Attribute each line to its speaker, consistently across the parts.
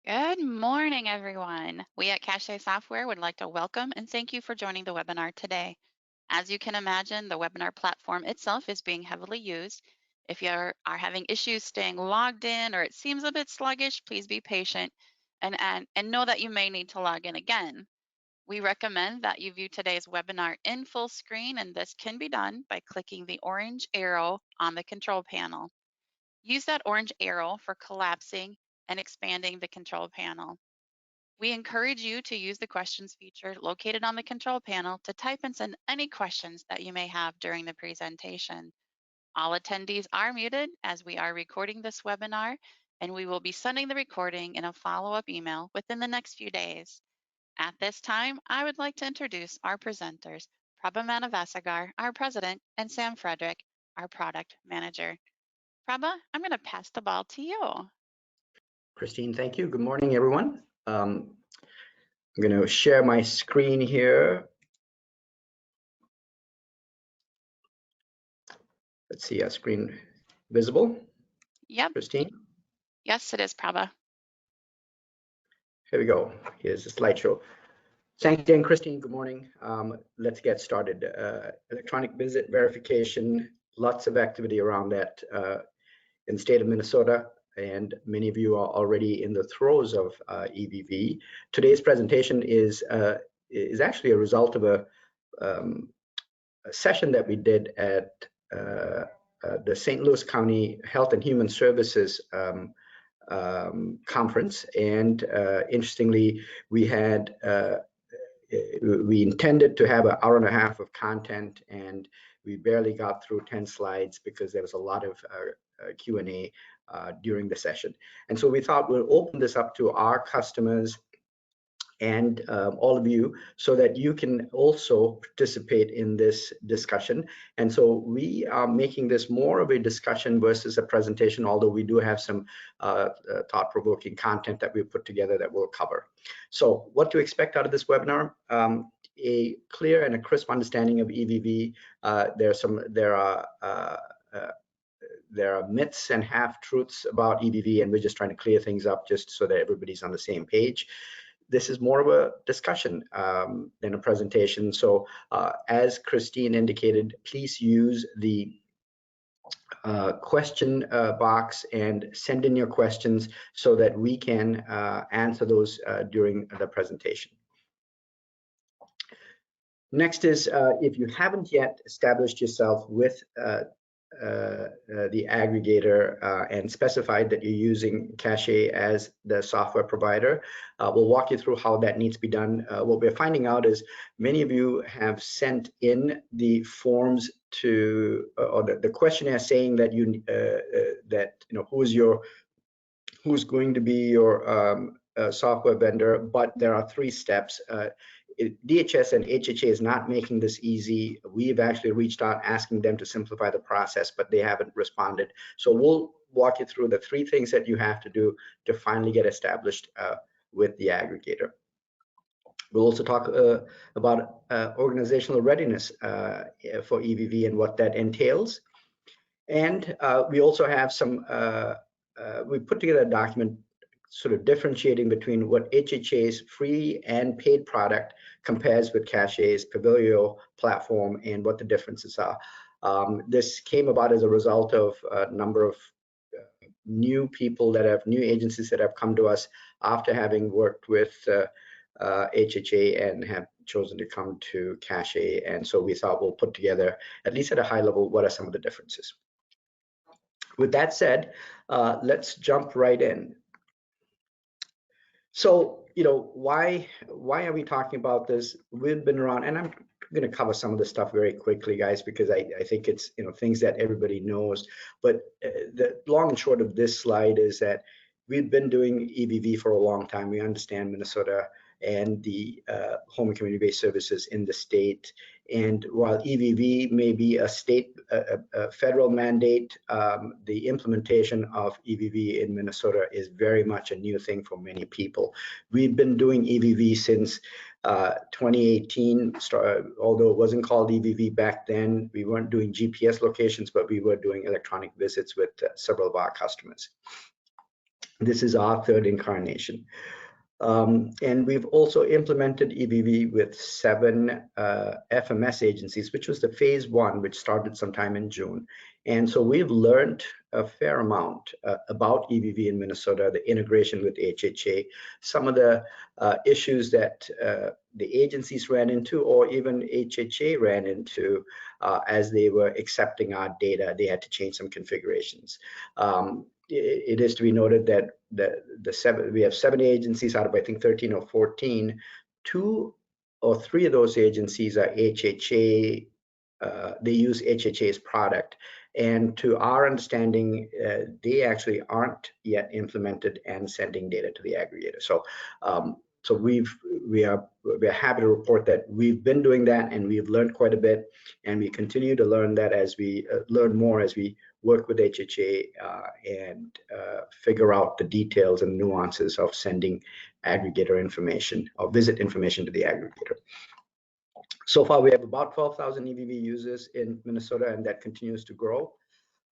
Speaker 1: Good morning, everyone. We at Cache Software would like to welcome and thank you for joining the webinar today. As you can imagine, the webinar platform itself is being heavily used. If you are having issues staying logged in or it seems a bit sluggish, please be patient and know that you may need to log in again. We recommend that you view today's webinar in full screen, and this can be done by clicking the orange arrow on the control panel. Use that orange arrow for collapsing and expanding the control panel. We encourage you to use the questions feature located on the control panel to type and send any questions that you may have during the presentation. All attendees are muted as we are recording this webinar, and we will be sending the recording in a follow-up email within the next few days. At this time, I would like to introduce our presenters, Prabha Manavasagar, our president, and Sam Frederick, our product manager. Prabha, I'm going to pass the ball to you.
Speaker 2: Christine, thank you. Good morning, everyone. I'm going to share my screen here. Let's see, our screen visible?
Speaker 1: Yep.
Speaker 2: Christine?
Speaker 1: Yes, it is, Prabha.
Speaker 2: Here we go. Here's the slideshow. Thanks again, Christine. Good morning. Let's get started. Electronic visit verification, lots of activity around that in the state of Minnesota, and many of you are already in the throes of EVV. Today's presentation is actually a result of a session that we did at the St. Louis County Health and Human Services conference, and interestingly, we intended to have an hour and a half of content, and we barely got through 10 slides because there was a lot of Q&A during the session. And so we thought we'll open this up to our customers and all of you so that you can also participate in this discussion. And so we are making this more of a discussion versus a presentation, although we do have some thought-provoking content that we put together that we'll cover. So what to expect out of this webinar? A clear and a crisp understanding of EVV. There are myths and half-truths about EVV, and we're just trying to clear things up just so that everybody's on the same page. This is more of a discussion than a presentation. So as Christine indicated, please use the question box and send in your questions so that we can answer those during the presentation. Next is, if you haven't yet established yourself with the aggregator and specified that you're using Cache as the software provider, we'll walk you through how that needs to be done. What we're finding out is many of you have sent in the forms to, or the questionnaire saying that who's going to be your software vendor, but there are 3 steps. DHS and HHA is not making this easy. We've actually reached out asking them to simplify the process, but they haven't responded. So we'll walk you through the 3 things that you have to do to finally get established with the aggregator. We'll also talk about organizational readiness for EVV and what that entails. And we also have some, we put together a document sort of differentiating between what HHA's free and paid product compares with Cache's Pavilio platform and what the differences are. This came about as a result of a number of new agencies that have come to us after having worked with HHA and have chosen to come to Cache. And so we thought we'll put together, at least at a high level, what are some of the differences. With that said, let's jump right in. So, why are we talking about this? We've been around, and I'm going to cover some of this stuff very quickly, guys, because I think it's things that everybody knows. But the long and short of this slide is that we've been doing EVV for a long time. We understand Minnesota and the home and community-based services in the state. And while EVV may be a federal mandate, the implementation of EVV in Minnesota is very much a new thing for many people. We've been doing EVV since 2018, although it wasn't called EVV back then. We weren't doing GPS locations, but we were doing electronic visits with several of our customers. This is our third incarnation. And we've also implemented EVV with 7 FMS agencies, which was the phase 1, which started sometime in June. And so we've learned a fair amount about EVV in Minnesota, the integration with HHA, some of the issues that the agencies ran into, or even HHA ran into as they were accepting our data. They had to change some configurations. It is to be noted that we have 7 agencies out of, I think, 13 or 14. 2 or 3 of those agencies are HHA. They use HHA's product, and to our understanding, they actually aren't yet implemented and sending data to the aggregator. So we're happy to report that we've been doing that, and we've learned quite a bit, and we continue to learn that as we learn more as we work with HHA and figure out the details and nuances of sending aggregator information or visit information to the aggregator. So far, we have about 12,000 EVV users in Minnesota, and that continues to grow.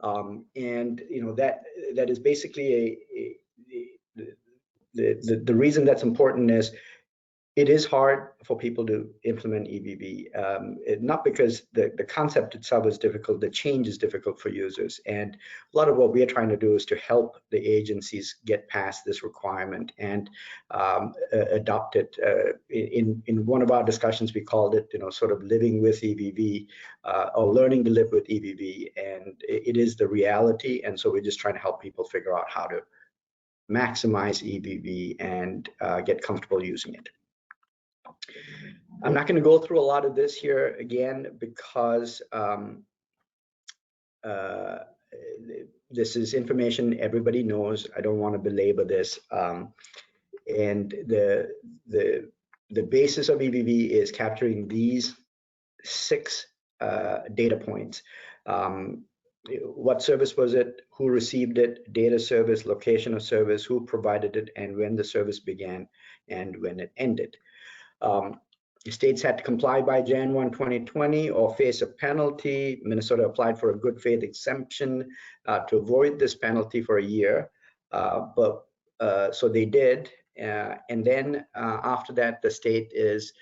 Speaker 2: And that is basically the reason that's important is it is hard for people to implement EVV, not because the concept itself is difficult, the change is difficult for users. And a lot of what we are trying to do is to help the agencies get past this requirement and adopt it. In one of our discussions, we called it, sort of living with EVV or learning to live with EVV. And it is the reality. And so we're just trying to help people figure out how to maximize EVV and get comfortable using it. I'm not going to go through a lot of this here again because this is information everybody knows. I don't want to belabor this. And the basis of EVV is capturing these 6 data points. What service was it? Who received it? Data service, location of service, who provided it, and when the service began and when it ended. States had to comply by Jan 1, 2020 or face a penalty. Minnesota applied for a good faith exemption to avoid this penalty for a year, so they did. And then after that, the state is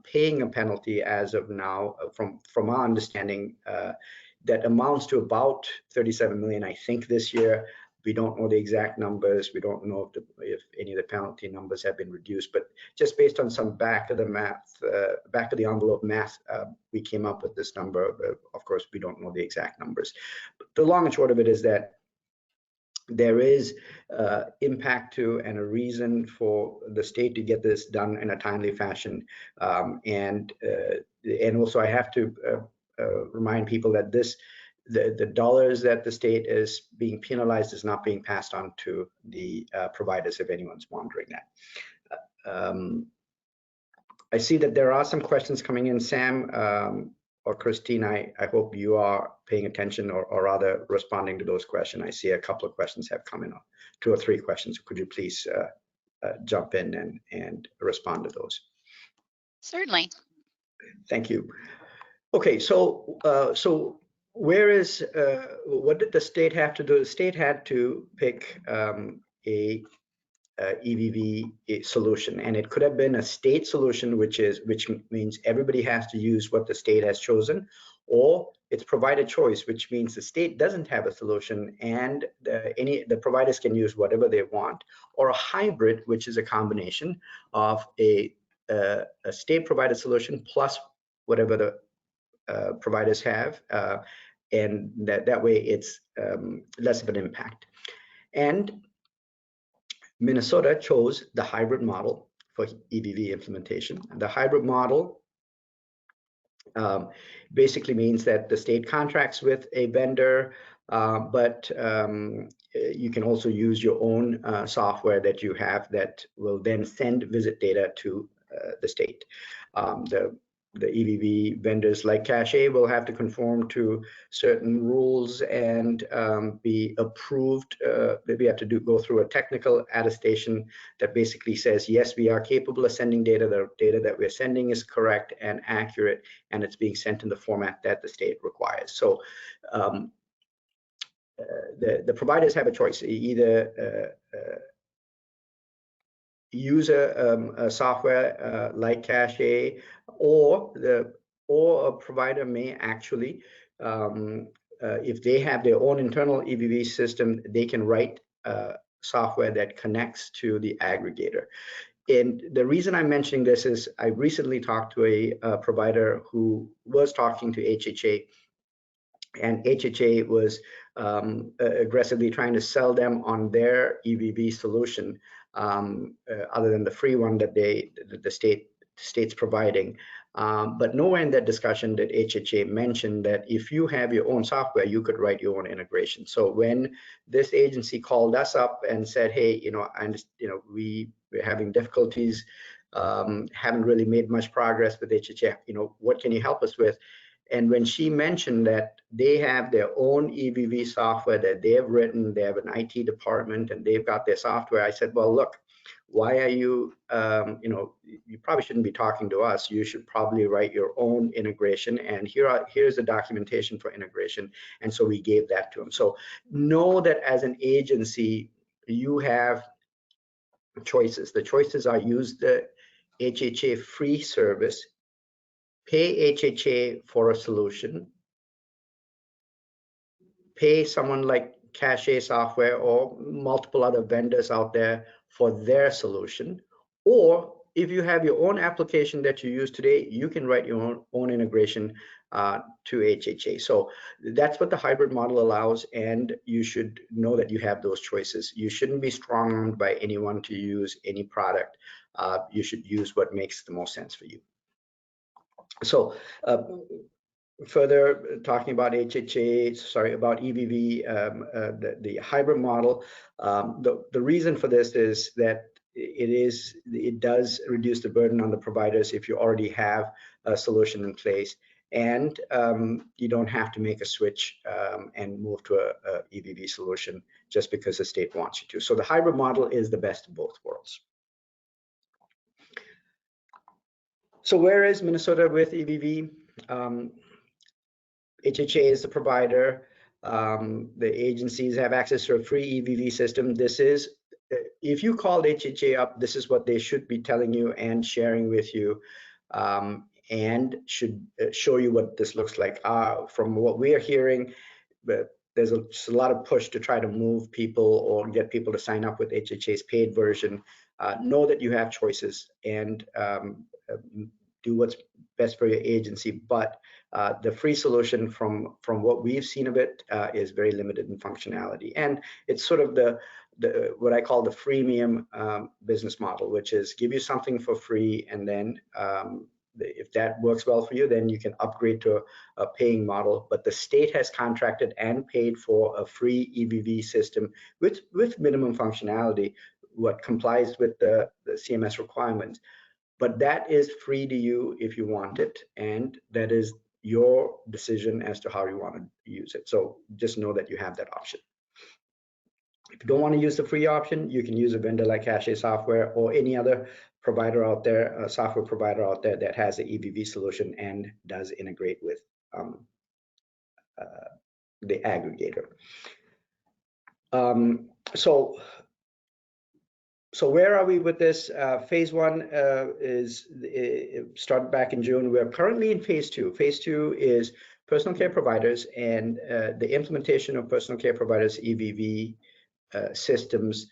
Speaker 2: paying a penalty as of now, from our understanding, that amounts to about 37 million, I think, this year. We don't know the exact numbers. We don't know if any of the penalty numbers have been reduced, but just based on some back of the envelope math, we came up with this number. Of course, we don't know the exact numbers. But the long and short of it is that there is impact to and a reason for the state to get this done in a timely fashion. And also I have to remind people that the dollars that the state is being penalized is not being passed on to the providers, if anyone's wondering that. I see that there are some questions coming in. Sam or Christine, I hope you are paying attention or rather responding to those questions. I see a couple of questions have come in, 2 or 3 questions. Could you please jump in and respond to those?
Speaker 1: Certainly.
Speaker 2: Thank you. Okay, so what did the state have to do? The state had to pick a EVV solution, and it could have been a state solution, which means everybody has to use what the state has chosen, or it's provider choice, which means the state doesn't have a solution and the providers can use whatever they want, or a hybrid, which is a combination of a state provided solution plus whatever the providers have, and that way it's less of an impact. And Minnesota chose the hybrid model for EVV implementation. The hybrid model basically means that the state contracts with a vendor, but you can also use your own software that you have that will then send visit data to the state. The EVV vendors like Cache will have to conform to certain rules and be approved. We have to go through a technical attestation that basically says, yes, we are capable of sending data. The data that we're sending is correct and accurate, and it's being sent in the format that the state requires. So the providers have a choice. Either use a software like Cache, or a provider may actually, if they have their own internal EVV system, they can write software that connects to the aggregator. And the reason I'm mentioning this is I recently talked to a provider who was talking to HHA, and HHA was aggressively trying to sell them on their EVV solution, other than the free one that the state's providing. But nowhere in that discussion did HHA mention that if you have your own software, you could write your own integration. So when this agency called us up and said, hey, we're having difficulties, haven't really made much progress with HHA, what can you help us with? And when she mentioned that they have their own EVV software that they have written, they have an IT department and they've got their software, I said, well, look, why are you, you probably shouldn't be talking to us. You should probably write your own integration. And here's the documentation for integration. And so we gave that to them. So know that as an agency, you have choices. The choices are use the HHA free service, pay HHA for a solution, pay someone like Cache Software or multiple other vendors out there for their solution. Or if you have your own application that you use today, you can write your own integration to HHA. So that's what the hybrid model allows, and you should know that you have those choices. You shouldn't be strong-armed by anyone to use any product. You should use what makes the most sense for you. So further talking about about EVV, the hybrid model. The reason for this is that it does reduce the burden on the providers if you already have a solution in place, and you don't have to make a switch and move to a EVV solution just because the state wants you to. So the hybrid model is the best of both worlds. So where is Minnesota with EVV? HHA is the provider. The agencies have access to a free EVV system. This is, if you called HHA up, this is what they should be telling you and sharing with you, and should show you what this looks like. From what we are hearing, there's just a lot of push to try to move people or get people to sign up with HHA's paid version. Know that you have choices, and do what's best for your agency, but the free solution from what we've seen of it is very limited in functionality, and it's sort of the what I call the freemium business model, which is give you something for free, and then if that works well for you, then you can upgrade to a paying model. But the state has contracted and paid for a free EVV system with minimum functionality, what complies with the CMS requirements. But that is free to you if you want it, and that is your decision as to how you want to use it. So just know that you have that option. If you don't want to use the free option, you can use a vendor like Cache Software or any other provider out there, a software provider out there that has an EVV solution and does integrate with the aggregator. So where are we with this? Phase one started back in June. We're currently in phase two. Phase two is personal care providers and the implementation of personal care providers EVV systems.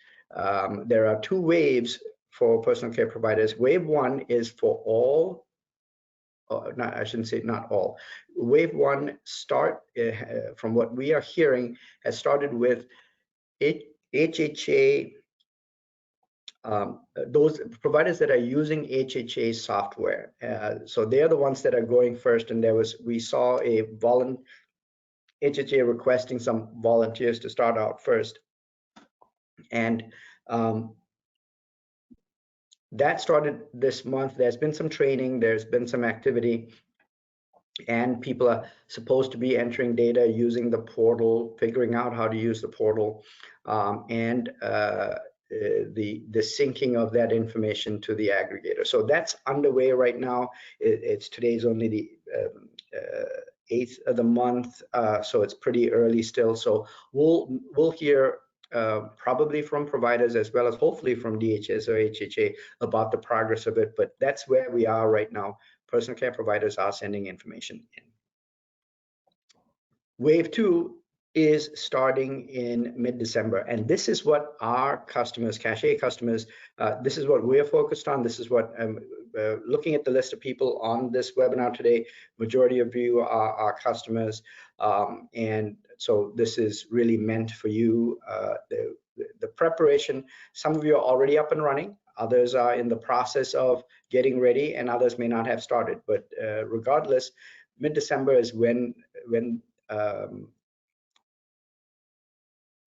Speaker 2: There are two waves for personal care providers. Wave one is for all, I shouldn't say not all. Wave one from what we are hearing, has started with HHA. Those providers that are using HHA software, so they're the ones that are going first. And we saw HHA requesting some volunteers to start out first, and that started this month. There's been some training, there's been some activity, and people are supposed to be entering data using the portal, figuring out how to use the portal, and the syncing of that information to the aggregator. So that's underway right now. Today's only the 8th of the month, so it's pretty early still. So we'll hear probably from providers as well as hopefully from DHS or HHA about the progress of it, but that's where we are right now. Personal care providers are sending information in. Wave 2 is starting in mid-December, and this is what our customers, Cache customers, this is what we're focused on. This is what looking at the list of people on this webinar today, majority of you are our customers, and so this is really meant for you. The preparation, some of you are already up and running, others are in the process of getting ready, and others may not have started, but regardless, mid-December is when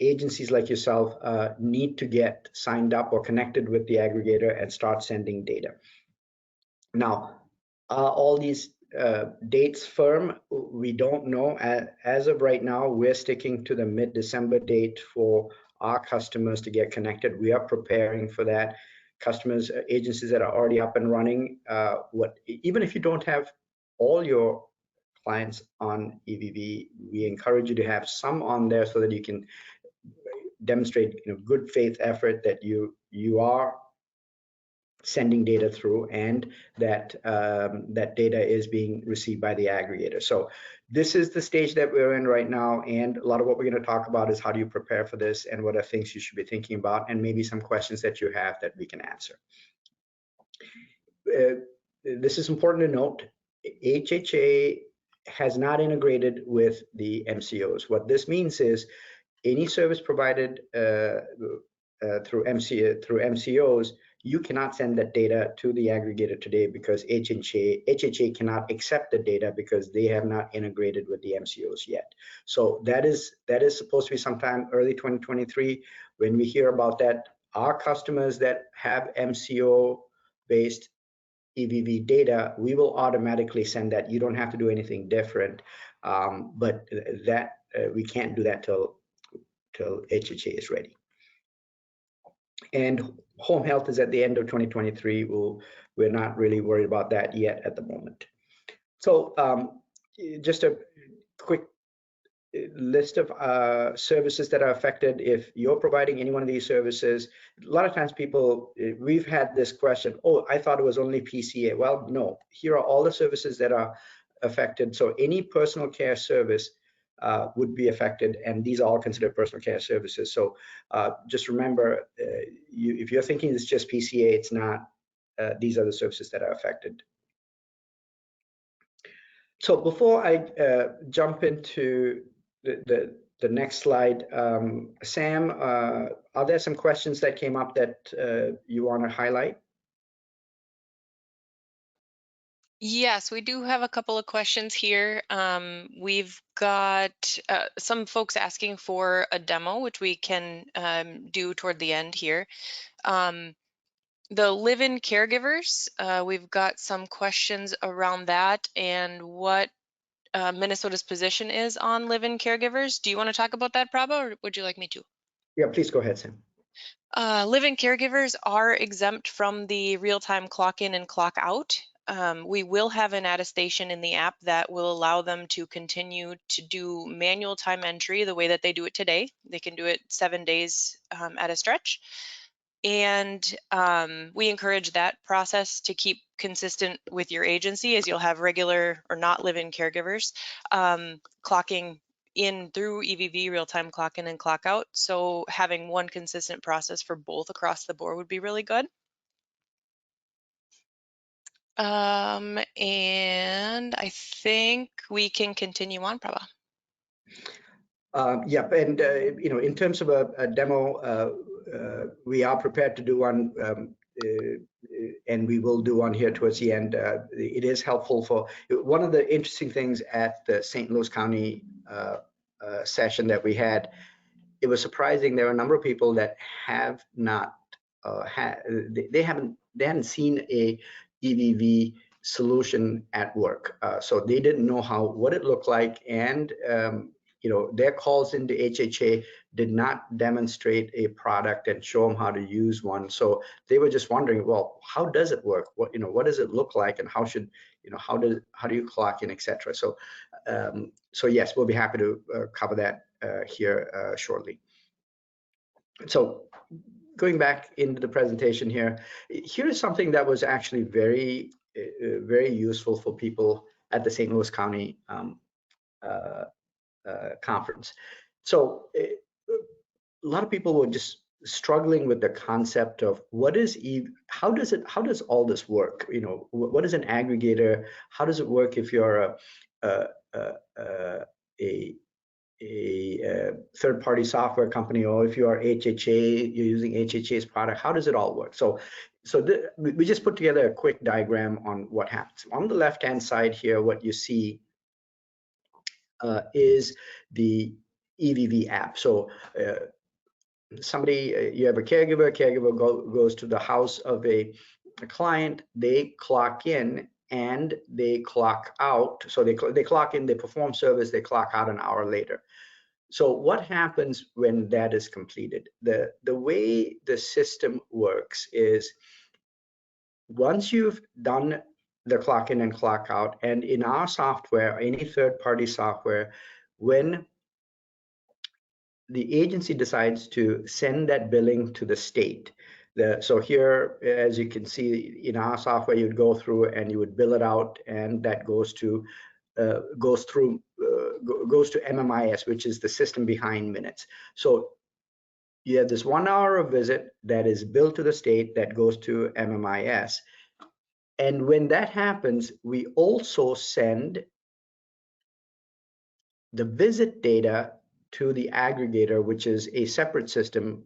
Speaker 2: agencies like yourself need to get signed up or connected with the aggregator and start sending data. Now, are all these dates firm? We don't know. As of right now, we're sticking to the mid-December date for our customers to get connected. We are preparing for that. Customers, agencies that are already up and running, even if you don't have all your clients on EVV, we encourage you to have some on there so that you can demonstrate good faith effort that you are sending data through and that that data is being received by the aggregator. So this is the stage that we're in right now, and a lot of what we're going to talk about is how do you prepare for this and what are things you should be thinking about, and maybe some questions that you have that we can answer. This is important to note. HHA has not integrated with the MCOs. What this means is any service provided through MCOs, you cannot send that data to the aggregator today because HHA cannot accept the data because they have not integrated with the MCOs yet. So that is supposed to be sometime early 2023. When we hear about that, our customers that have MCO-based EVV data, we will automatically send that. You don't have to do anything different, but that we can't do that till HHA is ready. And home health is at the end of 2023. We're not really worried about that yet at the moment. So just a quick list of services that are affected. If you're providing any one of these services, a lot of times we've had this question, oh, I thought it was only PCA. Well, no, here are all the services that are affected. So any personal care service would be affected, and these are all considered personal care services. So just remember, if you're thinking it's just PCA, it's not. These are the services that are affected. So before I jump into the next slide, Sam, are there some questions that came up that you want to highlight?
Speaker 3: Yes, we do have a couple of questions here. We've got some folks asking for a demo, which we can do toward the end here. The live-in caregivers, we've got some questions around that and what Minnesota's position is on live-in caregivers. Do you want to talk about that, Prabha, or would you like me to?
Speaker 2: Yeah, please go ahead, Sam.
Speaker 3: Live-in caregivers are exempt from the real-time clock in and clock out. We will have an attestation in the app that will allow them to continue to do manual time entry the way that they do it today. They can do it 7 days at a stretch. And we encourage that process to keep consistent with your agency, as you'll have regular or not live-in caregivers clocking in through EVV, real-time clock in and clock out. So having one consistent process for both across the board would be really good. And I think we can continue on, Prabha.
Speaker 2: Yeah, and in terms of a demo, we are prepared to do one, and we will do one here towards the end. It is helpful for one of the interesting things at the St. Louis County session that we had. It was surprising. There were a number of people that have not they hadn't seen a EVV solution at work, so they didn't know what it looked like, and their calls into HHA did not demonstrate a product and show them how to use one. So they were just wondering, well, how does it work? What does it look like, and how do you clock in, etc. So so yes, we'll be happy to cover that here shortly. So going back into the presentation here, here is something that was actually very, very useful for people at the St. Louis County conference. So a lot of people were just struggling with the concept of what is how does all this work? You know, what is an aggregator? How does it work if you're a third-party software company, or if you are HHA, you're using HHA's product? How does it all work? So we just put together a quick diagram on what happens. On the left-hand side here, what you see is the EVV app. So somebody, you have a caregiver goes to the house of a client, they clock in and they clock out. So they clock in, they perform service, they clock out an hour later. So what happens when that is completed? The way the system works is once you've done the clock in and clock out, and in our software, any third-party software, when the agency decides to send that billing to the state. So here, as you can see in our software, you'd go through and you would bill it out, and that goes to MMIS, which is the system behind minutes. So you have this 1 hour of visit that is billed to the state that goes to MMIS. And when that happens, we also send the visit data to the aggregator, which is a separate system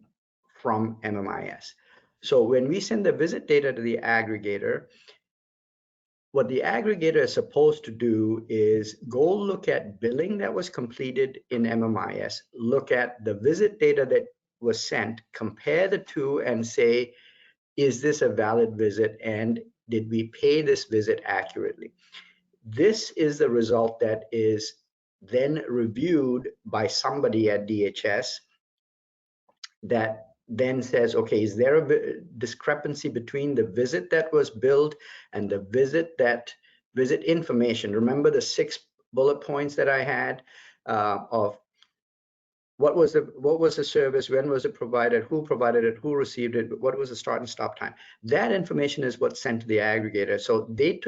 Speaker 2: from MMIS. So when we send the visit data to the aggregator, what the aggregator is supposed to do is go look at billing that was completed in MMIS, look at the visit data that was sent, compare the two and say, is this a valid visit, and did we pay this visit accurately? This is the result that is then reviewed by somebody at DHS that then says, okay, is there a discrepancy between the visit that was billed and the visit information? Remember the 6 bullet points that I had of what was the service, when was it provided, who provided it, who received it, what was the start and stop time? That information is what's sent to the aggregator. So they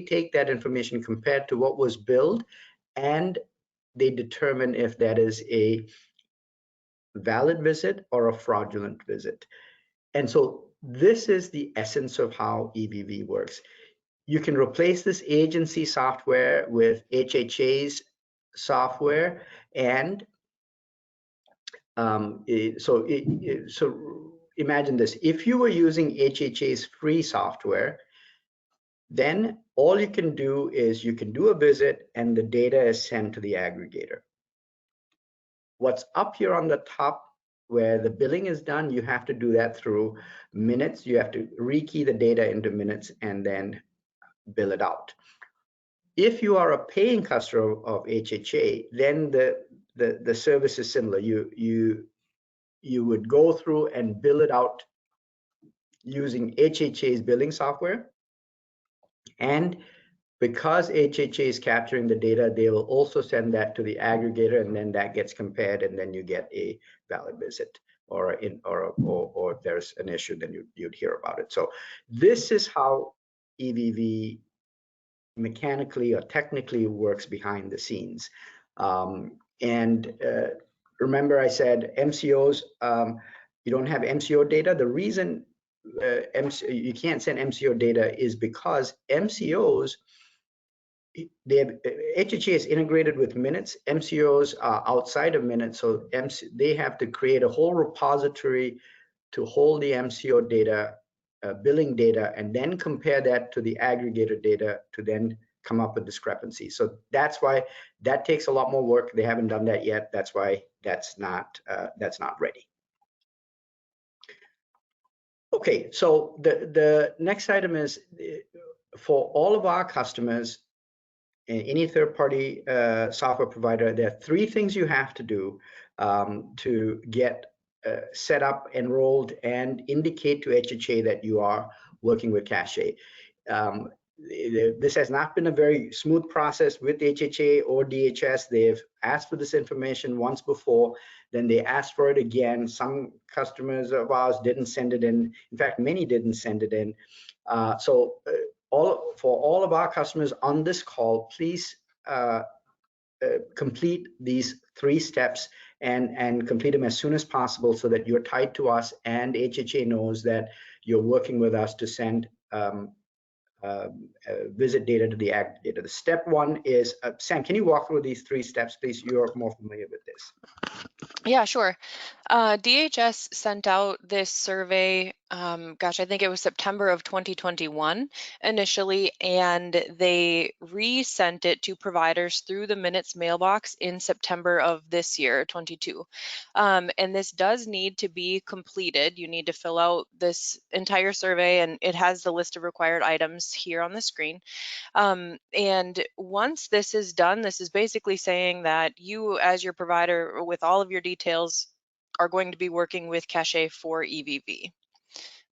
Speaker 2: take that information compared to what was billed, and they determine if that is a valid visit or a fraudulent visit. And so this is the essence of how EVV works. You can replace this agency software with HHA's software, and so imagine this: if you were using HHA's free software, then all you can do is you can do a visit and the data is sent to the aggregator. What's up here on the top where the billing is done, you have to do that through minutes. You have to rekey the data into minutes and then bill it out. If you are a paying customer of HHA, then the service is similar. You would go through and bill it out using HHA's billing software. And because HHA is capturing the data, they will also send that to the aggregator, and then that gets compared, and then you get a valid visit, or if there's an issue, then you'd hear about it. So this is how EVV mechanically or technically works behind the scenes. Remember I said MCOs, you don't have MCO data. The reason you can't send MCO data is because MCOs, HHA is integrated with minutes. MCOs are outside of minutes, so they have to create a whole repository to hold the MCO data, billing data, and then compare that to the aggregator data to then come up with discrepancies. So that's why that takes a lot more work. They haven't done that yet. That's why that's not ready. Okay, so the next item is for all of our customers, any third-party software provider, there are 3 things you have to do to get set up, enrolled, and indicate to HHA that you are working with Cache. this has not been a very smooth process with HHA or DHS. They've asked for this information once before, then they asked for it again. Some customers of ours didn't send it in. In fact, many didn't send it in. For all of our customers on this call, please complete these 3 steps and complete them as soon as possible so that you're tied to us and HHA knows that you're working with us to send visit data to the aggregator. The step 1 is, Sam, can you walk through these 3 steps, please? You're more familiar with this.
Speaker 3: Yeah, sure. DHS sent out this survey, gosh, I think it was September of 2021 initially, and they resent it to providers through the minutes mailbox in September of this year, 22. And this does need to be completed. You need to fill out this entire survey, and it has the list of required items here on the screen. And once this is done, this is basically saying that you, as your provider, with all of your details, are going to be working with Cache for EVV.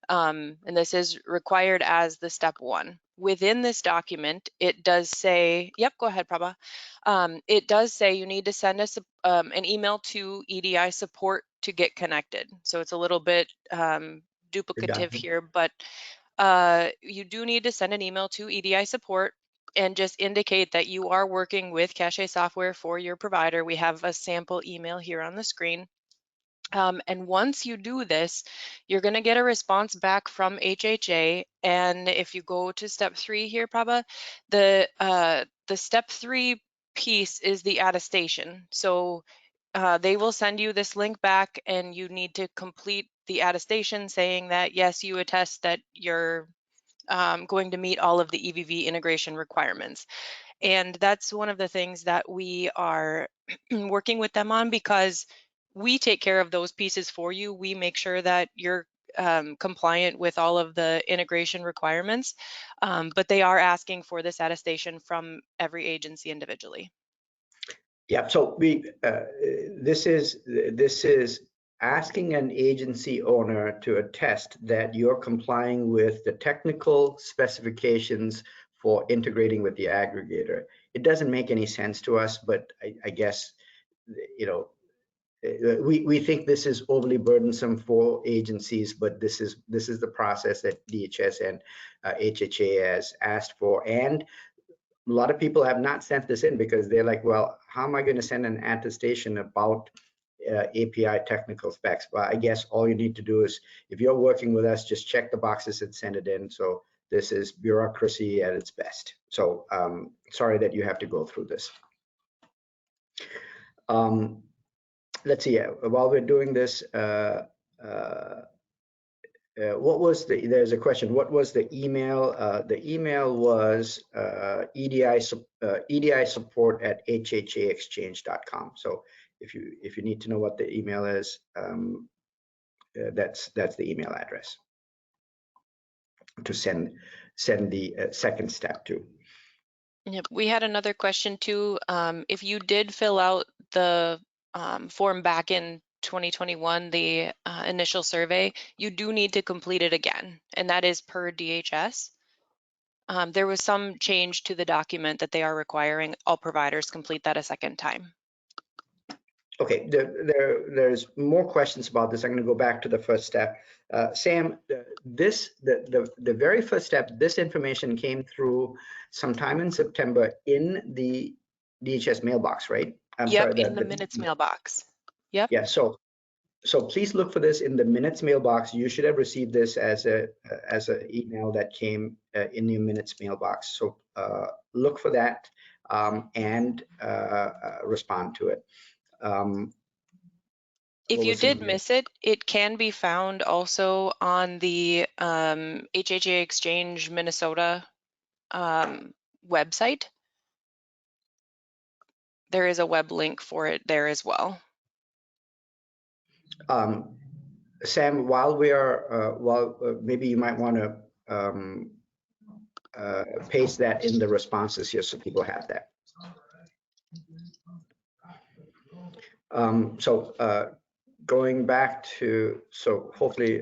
Speaker 3: And this is required as the step 1. Within this document, it does say, yep, go ahead, Prabha. It does say you need to send us an email to EDI support to get connected. So it's a little bit duplicative here, but you do need to send an email to EDI support and just indicate that you are working with Cache software for your provider. We have a sample email here on the screen. And once you do this, you're going to get a response back from HHA. And if you go to step 3 here, Prabha, the step 3 piece is the attestation. So they will send you this link back and you need to complete the attestation saying that, yes, you attest that you're going to meet all of the EVV integration requirements. And that's one of the things that we are working with them on, because we take care of those pieces for you. We make sure that you're compliant with all of the integration requirements, but they are asking for this attestation from every agency individually.
Speaker 2: Yeah, so this is asking an agency owner to attest that you're complying with the technical specifications for integrating with the aggregator. It doesn't make any sense to us, but I guess, you know, we think this is overly burdensome for agencies, but this is the process that DHS and HHA has asked for. And a lot of people have not sent this in because they're like, well, how am I going to send an attestation about API technical specs? Well, I guess all you need to do is, if you're working with us, just check the boxes and send it in. So this is bureaucracy at its best. So sorry that you have to go through this. Let's see, while we're doing this, what was there's a question, what was the email? The email was EDI support at hhaexchange.com. So if you need to know what the email is, that's the email address to send the second step to.
Speaker 3: Yep. We had another question too. If you did fill out the form back in 2021, the initial survey, you do need to complete it again, and that is per DHS. There was some change to the document that they are requiring all providers complete that a second time.
Speaker 2: Okay, there's more questions about this. I'm going to go back to the first step. Sam, the very first step, this information came through sometime in September in the DHS mailbox, right?
Speaker 3: Yep, in the minutes mailbox. Yep.
Speaker 2: Yeah, so please look for this in the minutes mailbox. You should have received this as an email that came in your minutes mailbox. So look for that and respond to it.
Speaker 3: If you did miss it, it can be found also on the HHA Exchange Minnesota website. There is a web link for it there as well.
Speaker 2: Sam, while we are, maybe you might want to paste that in the responses here so people have that. Going back to, so hopefully,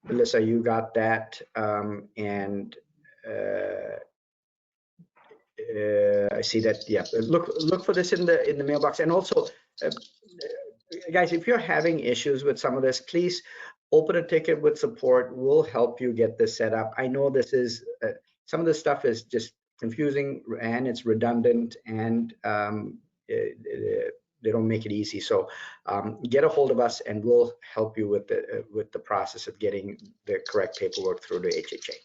Speaker 2: Melissa, you got that, and I see that. Yeah, look for this in the mailbox. And also, guys, if you're having issues with some of this, please open a ticket with support. We'll help you get this set up. I know this is some of this stuff is just confusing and it's redundant, and they don't make it easy. So get a hold of us and we'll help you with the process of getting the correct paperwork through to HHA.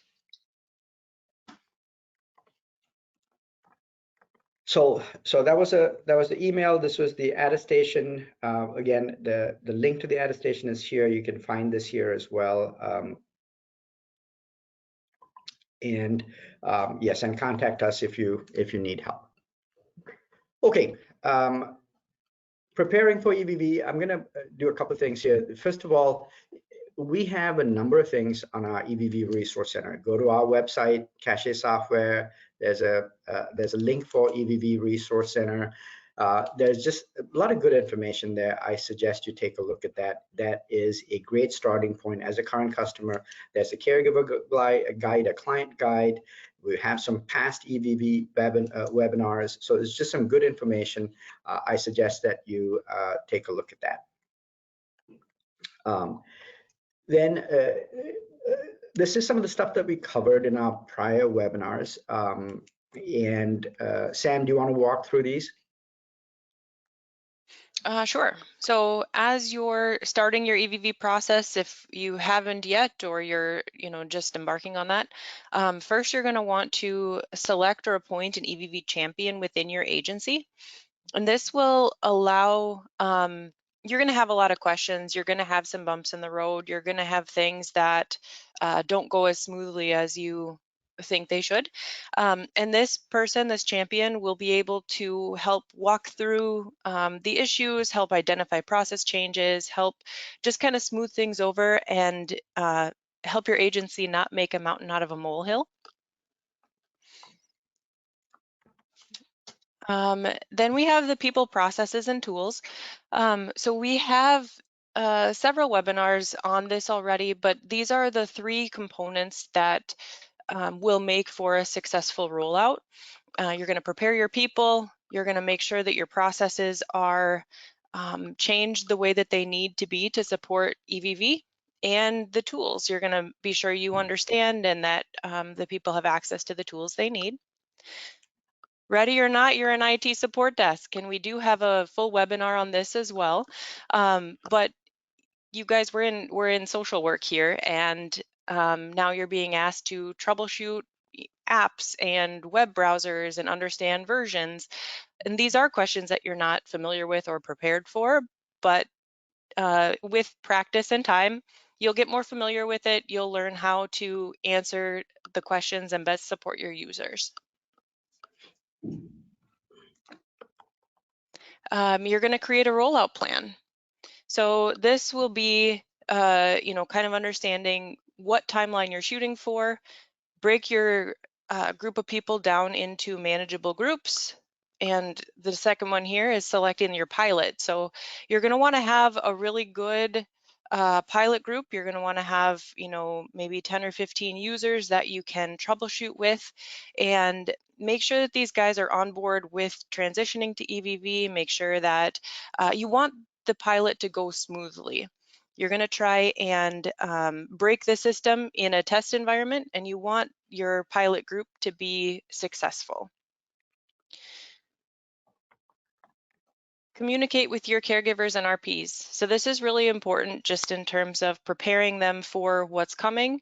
Speaker 2: So that was the email. This was the attestation. Again, the link to the attestation is here. You can find this here as well. Yes, and contact us if you need help. Okay. Preparing for EVV, I'm going to do a couple of things here. First of all, we have a number of things on our EVV Resource Center. Go to our website, Cache Software. There's a link for EVV Resource Center. There's just a lot of good information there. I suggest you take a look at that. That is a great starting point as a current customer. There's a caregiver guide, a client guide. We have some past EVV webinars. So there's just some good information. I suggest that you take a look at that. Then this is some of the stuff that we covered in our prior webinars. Sam, do you want to walk through these?
Speaker 3: Sure. So as you're starting your EVV process, if you haven't yet, or you're just embarking on that, first you're going to want to select or appoint an EVV champion within your agency. And this will allow, you're going to have a lot of questions. You're going to have some bumps in the road. You're going to have things that don't go as smoothly as you think they should. And this person, this champion, will be able to help walk through the issues, help identify process changes, help just kind of smooth things over, and help your agency not make a mountain out of a molehill. Then we have the people, processes, and tools. So we have several webinars on this already, but these are the 3 components that will make for a successful rollout. You're going to prepare your people. You're going to make sure that your processes are changed the way that they need to be to support EVV, and the tools. You're going to be sure you understand and that the people have access to the tools they need. Ready or not, you're an IT support desk, and we do have a full webinar on this as well. But you guys, we're in social work here, and now you're being asked to troubleshoot apps and web browsers and understand versions. And these are questions that you're not familiar with or prepared for, but with practice and time, you'll get more familiar with it. You'll learn how to answer the questions and best support your users. You're going to create a rollout plan. So this will be, kind of understanding what timeline you're shooting for. Break your group of people down into manageable groups. And the second one here is selecting your pilot. So you're going to want to have a really good pilot group. You're going to want to have, maybe 10 or 15 users that you can troubleshoot with, and make sure that these guys are on board with transitioning to EVV. Make sure that you want the pilot to go smoothly. You're going to try and break the system in a test environment, and you want your pilot group to be successful. Communicate with your caregivers and RPs. So this is really important just in terms of preparing them for what's coming.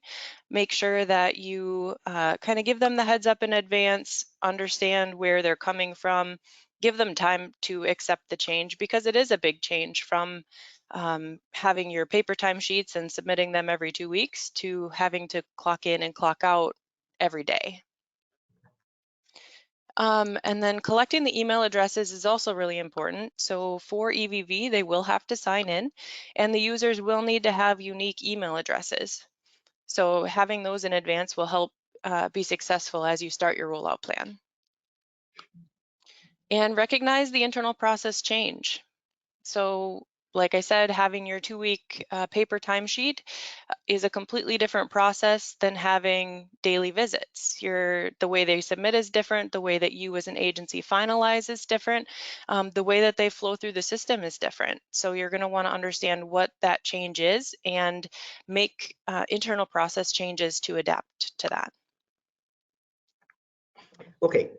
Speaker 3: Make sure that you kind of give them the heads up in advance, understand where they're coming from, give them time to accept the change, because it is a big change from having your paper timesheets and submitting them every 2 weeks to having to clock in and clock out every day. And then collecting the email addresses is also really important. So for EVV, they will have to sign in, and the users will need to have unique email addresses. So having those in advance will help be successful as you start your rollout plan. And recognize the internal process change. So Like I said, having your 2-week paper timesheet is a completely different process than having daily visits. The way they submit is different. The way that you as an agency finalize is different. The way that they flow through the system is different. So you're going to want to understand what that change is and make internal process changes to adapt to that.
Speaker 2: Okay,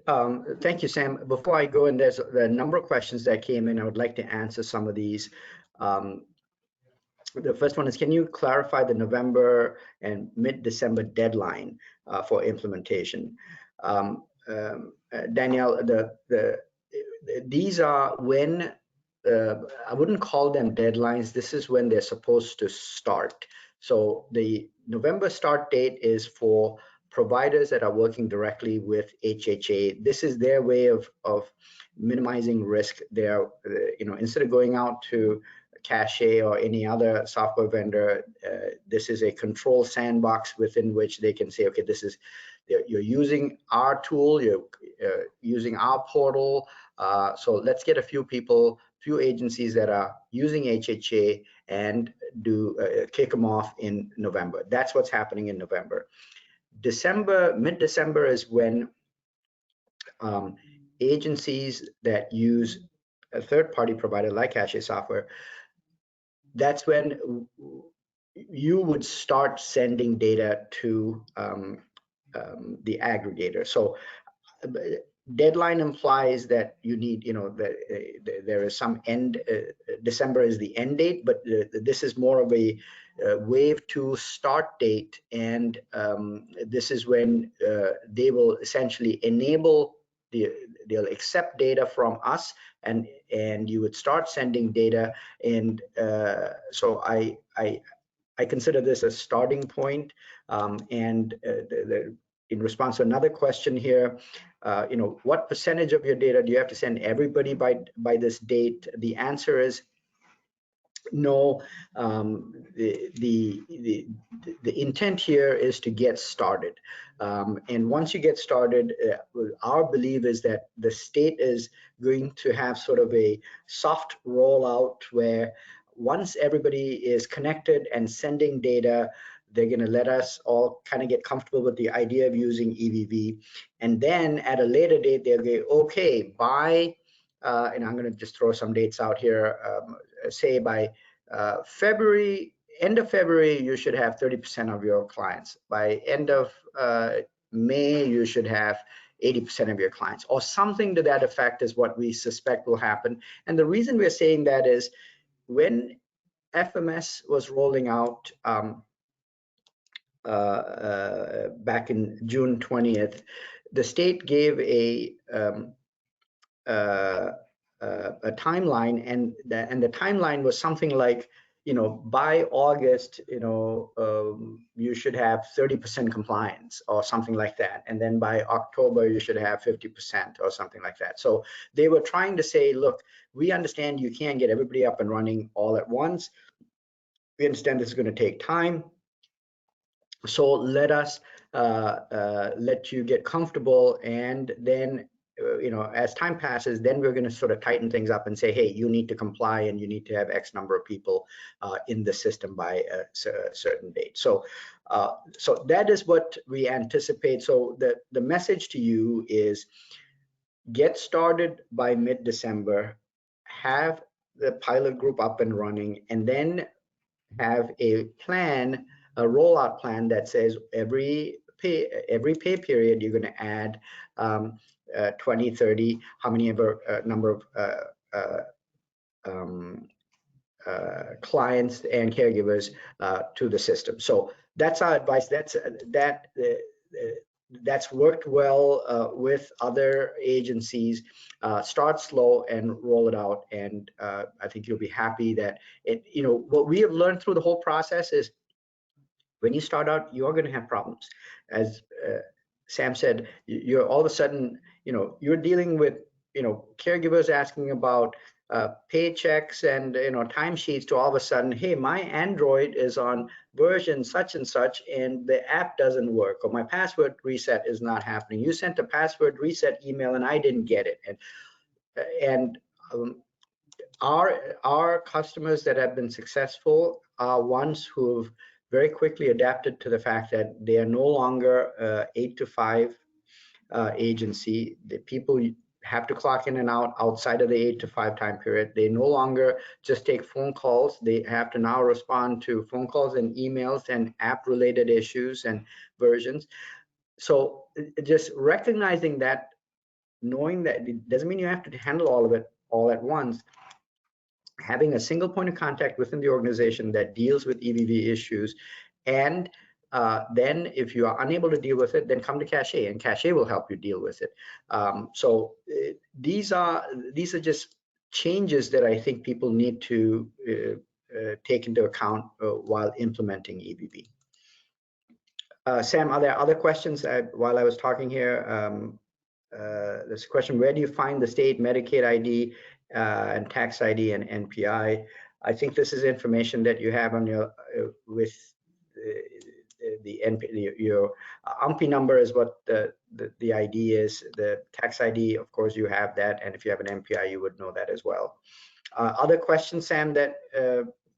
Speaker 2: thank you, Sam. Before I go in, there's a number of questions that came in. I would like to answer some of these. The first one is, can you clarify the November and mid-December deadline for implementation? Danielle, these are when, I wouldn't call them deadlines. This is when they're supposed to start. So the November start date is for providers that are working directly with HHA. This is their way of minimizing risk. They're, instead of going out to Cache or any other software vendor, this is a control sandbox within which they can say, okay, this is, you're using our tool, you're using our portal. So let's get a few agencies that are using HHA and kick them off in November. That's what's happening in November. Mid-December is when agencies that use a third-party provider like Cache Software, that's when you would start sending data to the aggregator. So deadline implies that you need, there is some end, December is the end date, but this is more of a wave 2 start date. And this is when they will essentially enable, they'll accept data from us, and you would start sending data. And so I consider this a starting point. And in response to another question here, what percentage of your data do you have to send everybody by this date? The answer is no. The intent here is to get started, and once you get started, our belief is that the state is going to have sort of a soft rollout where once everybody is connected and sending data, they're going to let us all kind of get comfortable with the idea of using EVV. And then at a later date, they'll go, okay, by, and I'm going to just throw some dates out here, say by end of February, you should have 30% of your clients. By end of May, you should have 80% of your clients, or something to that effect is what we suspect will happen. And the reason we're saying that is when FMS was rolling out back in June 20th, the state gave a timeline, and the timeline was something like, by August, you should have 30% compliance or something like that. And then by October, you should have 50% or something like that. So they were trying to say, look, we understand you can't get everybody up and running all at once. We understand this is going to take time. So let us let you get comfortable, and then as time passes, then we're going to sort of tighten things up and say, hey, you need to comply and you need to have X number of people in the system by a certain date. So so that is what we anticipate. So the message to you is get started by mid-December, have the pilot group up and running, and then have a plan, a rollout plan that says every pay period you're going to add 20, 30, how many ever number of clients and caregivers to the system. So that's our advice. That's worked well with other agencies. Start slow and roll it out, and I think you'll be happy that what we have learned through the whole process is when you start out, you're going to have problems. As Sam said, you're all of a sudden, you're dealing with caregivers asking about paychecks and timesheets, to all of a sudden, hey, my Android is on version such and such and the app doesn't work, or my password reset is not happening. You sent a password reset email and I didn't get it. And Our customers that have been successful are ones who've very quickly adapted to the fact that they are no longer 8 to 5 agency. The people have to clock in and out outside of the 8 to 5 time period. They no longer just take phone calls. They have to now respond to phone calls and emails and app related issues and versions. So just recognizing that, knowing that it doesn't mean you have to handle all of it all at once. Having a single point of contact within the organization that deals with EVV issues, and then if you are unable to deal with it, then come to Cache, and Cache will help you deal with it. These are just changes that I think people need to take into account while implementing EVV. Sam, are there other questions while I was talking here? This question: where do you find the state Medicaid ID and tax ID and NPI? I think this is information that you have on your with your UMPI number is what the ID is. The tax ID, of course, you have that, and if you have an NPI, you would know that as well. Other questions, Sam, that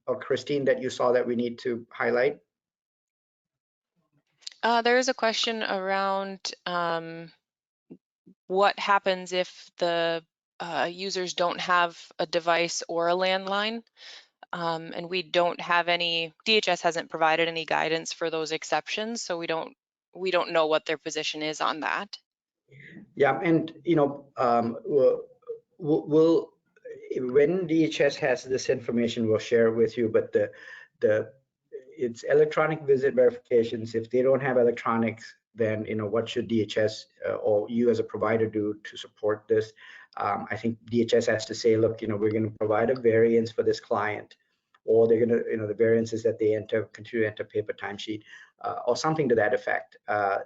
Speaker 2: or Christine, that you saw that we need to highlight?
Speaker 3: There is a question around what happens if the users don't have a device or a landline, and we don't have any, DHS hasn't provided any guidance for those exceptions, so we don't know what their position is on that.
Speaker 2: Yeah, and we'll when DHS has this information, we'll share it with you. But it's electronic visit verifications. If they don't have electronics, then what should DHS or you as a provider do to support this? I think DHS has to say, look, we're going to provide a variance for this client, or they're going to, the variance is that they continue to enter paper timesheet, or something to that effect.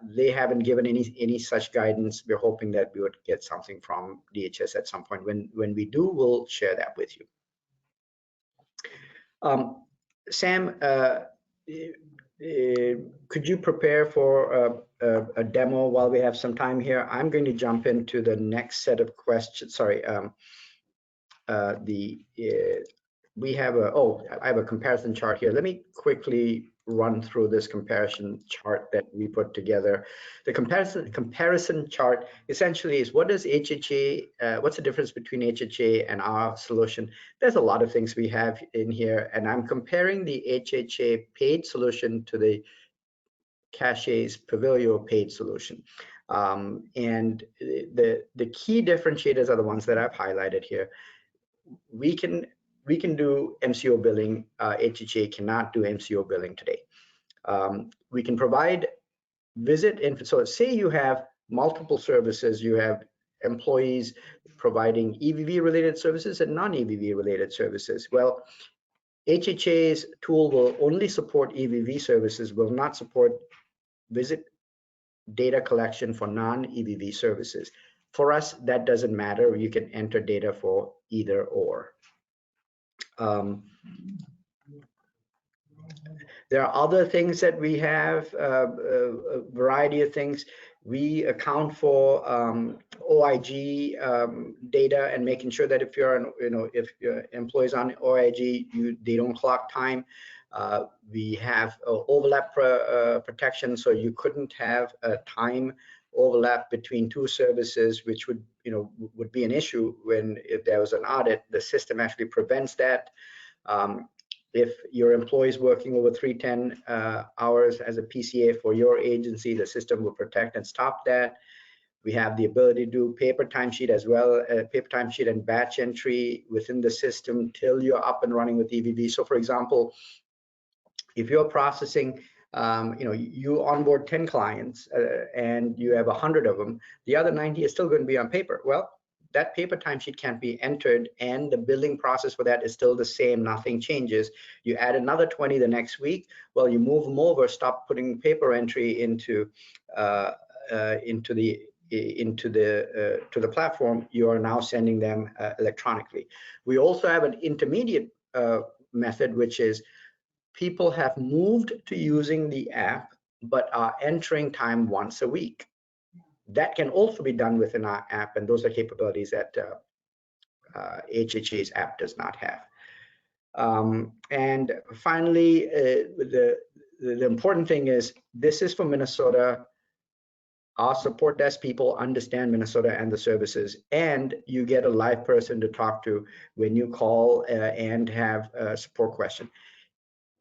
Speaker 2: They haven't given any such guidance. We're hoping that we would get something from DHS at some point. When we do, we'll share that with you. Sam, could you prepare for a demo while we have some time here? I'm going to jump into the next set of questions. Sorry, we have I have a comparison chart here. Let me quickly run through this comparison chart that we put together. The comparison chart essentially is, what does HHA, what's the difference between HHA and our solution? There's a lot of things we have in here, and I'm comparing the HHA paid solution to the Cache's Pavilio paid solution. And the key differentiators are the ones that I've highlighted here. We can do MCO billing. HHA cannot do MCO billing today. We can provide visit info. So say you have multiple services, you have employees providing EVV related services and non-EVV related services. Well, HHA's tool will only support EVV services, will not support visit data collection for non-EVV services. For us, that doesn't matter. You can enter data for either or. There are other things that we have, a variety of things. We account for OIG data and making sure that if you're, if your employees on OIG, they don't clock time. We have overlap protection, so you couldn't have a time overlap between two services, which would, would be an issue if there was an audit. The system actually prevents that. If your employee is working over 310 hours as a PCA for your agency, the system will protect and stop that. We have the ability to do paper timesheet as well, paper timesheet and batch entry within the system till you're up and running with EVV. So for example, if you're processing, you onboard 10 clients and you have 100 of them, the other 90 is still going to be on paper. Well, that paper timesheet can't be entered, and the billing process for that is still the same. Nothing changes. You add another 20 the next week. Well, you move them over. Stop putting paper entry into the platform. You are now sending them electronically. We also have an intermediate method, which is people have moved to using the app, but are entering time once a week. That can also be done within our app, and those are capabilities that HHA's app does not have. And finally, the important thing is this is for Minnesota. Our support desk people understand Minnesota and the services, and you get a live person to talk to when you call and have a support question.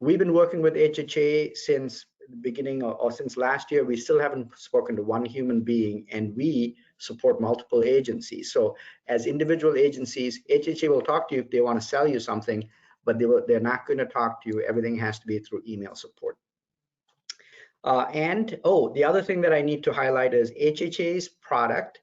Speaker 2: We've been working with HHA since the beginning or since last year. We still haven't spoken to one human being, and we support multiple agencies. So as individual agencies, HHA will talk to you if they want to sell you something, but they're not going to talk to you. Everything has to be through email support. The other thing that I need to highlight is HHA's product.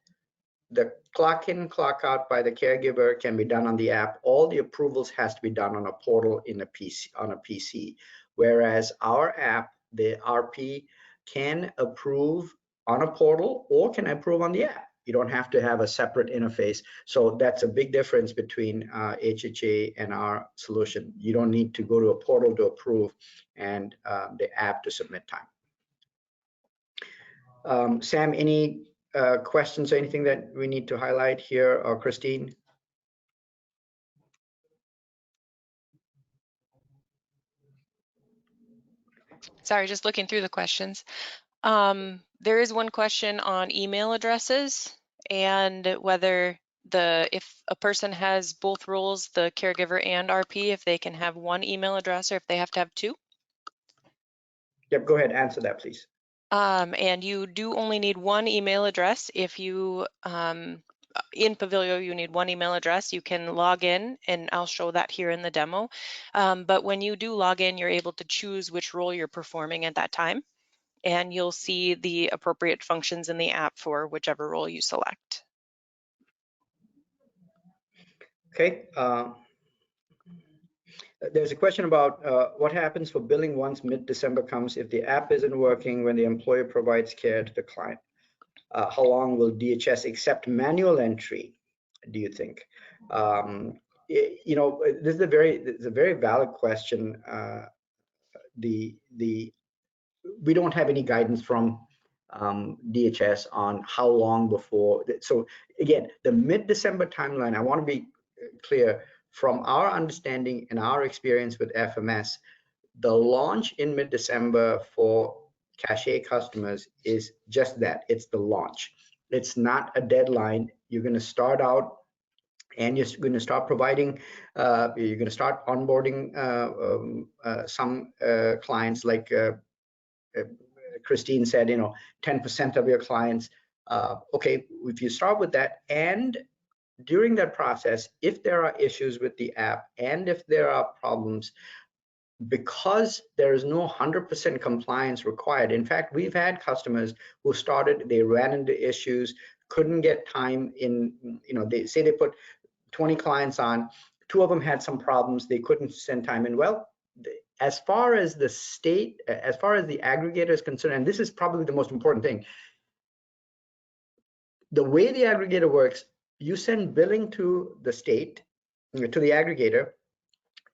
Speaker 2: The clock in, clock out by the caregiver can be done on the app. All the approvals has to be done on a portal in a PC, on a PC. Whereas our app, the RP, can approve on a portal or can approve on the app. You don't have to have a separate interface. So that's a big difference between HHA and our solution. You don't need to go to a portal to approve and the app to submit time. Sam, any questions or anything that we need to highlight here, or Christine?
Speaker 3: Sorry, just looking through the questions. There is one question on email addresses and whether if a person has both roles, the caregiver and RP, if they can have one email address or if they have to have two.
Speaker 2: Yep, go ahead, answer that, please.
Speaker 3: And you do only need one email address. If you, in Pavilio, you need one email address. You can log in, and I'll show that here in the demo. But when you do log in, you're able to choose which role you're performing at that time, and you'll see the appropriate functions in the app for whichever role you select.
Speaker 2: Okay. There's a question about what happens for billing once mid-December comes if the app isn't working when the employer provides care to the client. How long will DHS accept manual entry, do you think? You know, this is a very valid question. We don't have any guidance from DHS on how long before. So again, the mid-December timeline, I want to be clear, from our understanding and our experience with FMS, the launch in mid-December for Cache customers is just that. It's the launch. It's not a deadline. You're going to start out and you're going to start providing, you're going to start onboarding some clients, like Christine said, you know, 10% of your clients. Okay, if you start with that, and during that process, if there are issues with the app and if there are problems, because there is no 100% compliance required. In fact, we've had customers who started, they ran into issues, couldn't get time in, you know, they say they put 20 clients on, 2 of them had some problems, they couldn't send time in. Well, as far as the state, as far as the aggregator is concerned, and this is probably the most important thing, the way the aggregator works, you send billing to the state, to the aggregator,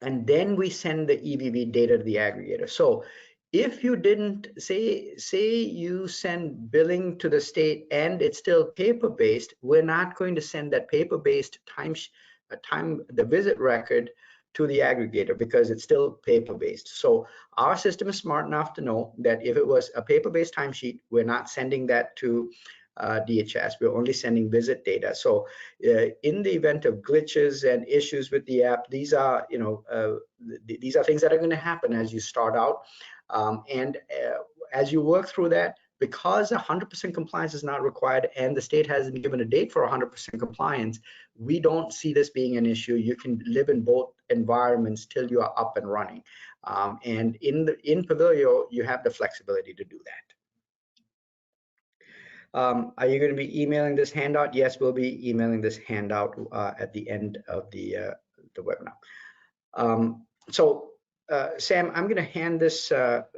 Speaker 2: and then we send the EVV data to the aggregator. So if you didn't, say you send billing to the state and it's still paper-based, we're not going to send that paper-based the visit record to the aggregator because it's still paper-based. So our system is smart enough to know that if it was a paper-based timesheet, we're not sending that to DHS. We're only sending visit data. So in the event of glitches and issues with the app, these are, you know, these are things that are going to happen as you start out. As you work through that, because 100% compliance is not required and the state hasn't given a date for 100% compliance, we don't see this being an issue. You can live in both environments till you are up and running. And in Pavilio, you have the flexibility to do that. Are you going to be emailing this handout? Yes, we'll be emailing this handout at the end of the webinar. Sam, I'm going to hand this.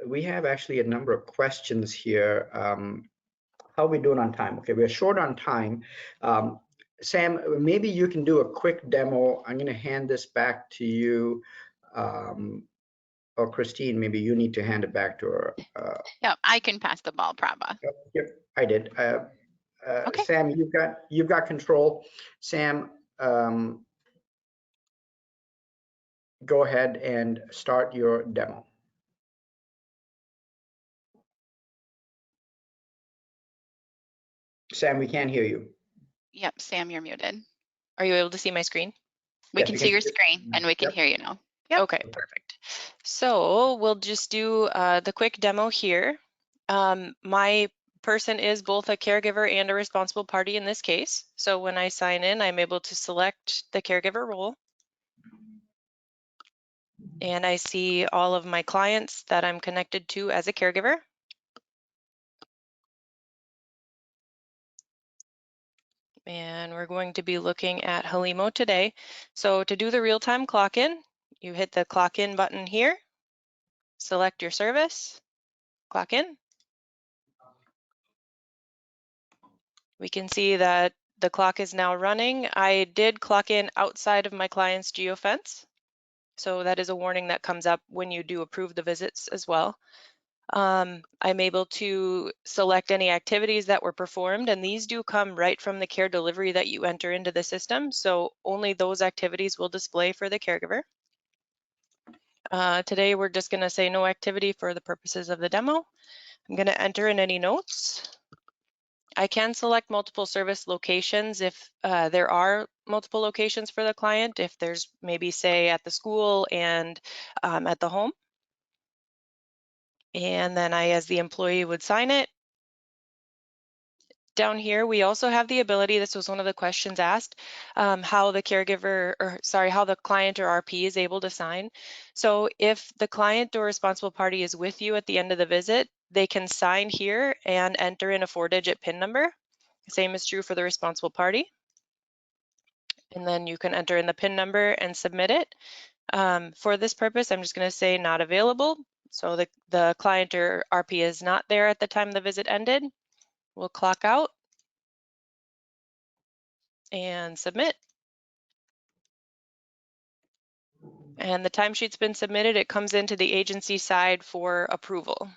Speaker 2: We have actually a number of questions here. How are we doing on time? Okay, we're short on time. Sam, maybe you can do a quick demo. I'm going to hand this back to you. Or Christine, maybe you need to hand it back to her.
Speaker 1: Yeah, I can pass the ball, Prabha.
Speaker 2: Yep, I did.
Speaker 1: Okay.
Speaker 2: Sam, you've got control. Sam, go ahead and start your demo. Sam, we can't hear you.
Speaker 1: Yep, Sam, you're muted.
Speaker 3: Are you able to see my screen?
Speaker 1: We
Speaker 2: Yes,
Speaker 1: can
Speaker 2: we
Speaker 1: see
Speaker 2: can
Speaker 1: your
Speaker 2: see it.
Speaker 1: screen and we can
Speaker 2: Yep.
Speaker 1: hear you now. Yep.
Speaker 3: Okay, perfect. So we'll just do the quick demo here. My person is both a caregiver and a responsible party in this case. So when I sign in, I'm able to select the caregiver role. And I see all of my clients that I'm connected to as a caregiver. And we're going to be looking at Halimo today. So to do the real-time clock-in, you hit the clock-in button here, select your service, clock in. We can see that the clock is now running. I did clock in outside of my client's geofence. So that is a warning that comes up when you do approve the visits as well. I'm able to select any activities that were performed, and these do come right from the care delivery that you enter into the system. So only those activities will display for the caregiver. Today, we're just going to say no activity for the purposes of the demo. I'm going to enter in any notes. I can select multiple service locations if there are multiple locations for the client, if there's maybe say at the school and at the home. And then I, as the employee, would sign it. Down here, we also have the ability, this was one of the questions asked, how the caregiver, or sorry, how the client or RP is able to sign. So if the client or responsible party is with you at the end of the visit, they can sign here and enter in a 4-digit PIN number. Same is true for the responsible party. And then you can enter in the PIN number and submit it. For this purpose, I'm just going to say not available. So the client or RP is not there at the time the visit ended. We'll clock out and submit. And the timesheet's been submitted. It comes into the agency side for approval.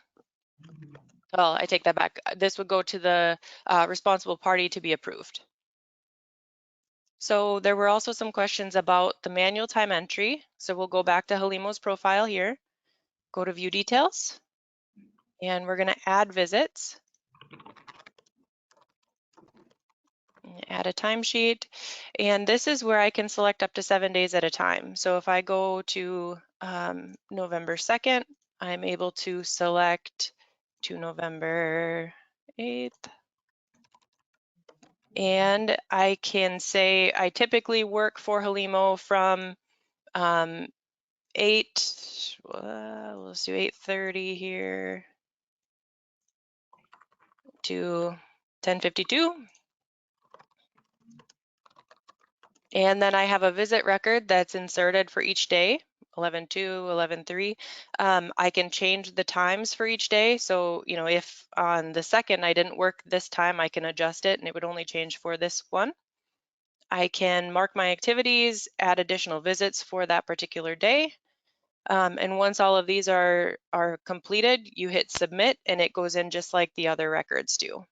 Speaker 3: Well, I take that back. This would go to the responsible party to be approved. So there were also some questions about the manual time entry. So we'll go back to Halimo's profile here, go to view details, and we're going to add visits. Add a timesheet, and this is where I can select up to 7 days at a time. So if I go to November 2nd, I'm able to select to November 8th. And I can say I typically work for Halimo from 8, let's do 8:30 here to 10:52. And then I have a visit record that's inserted for each day, 11/2, 11/3. I can change the times for each day. So, you know, if on the 2nd I didn't work this time, I can adjust it and it would only change for this one. I can mark my activities, add additional visits for that particular day. And once all of these are completed, you hit submit and it goes in just like the other records do.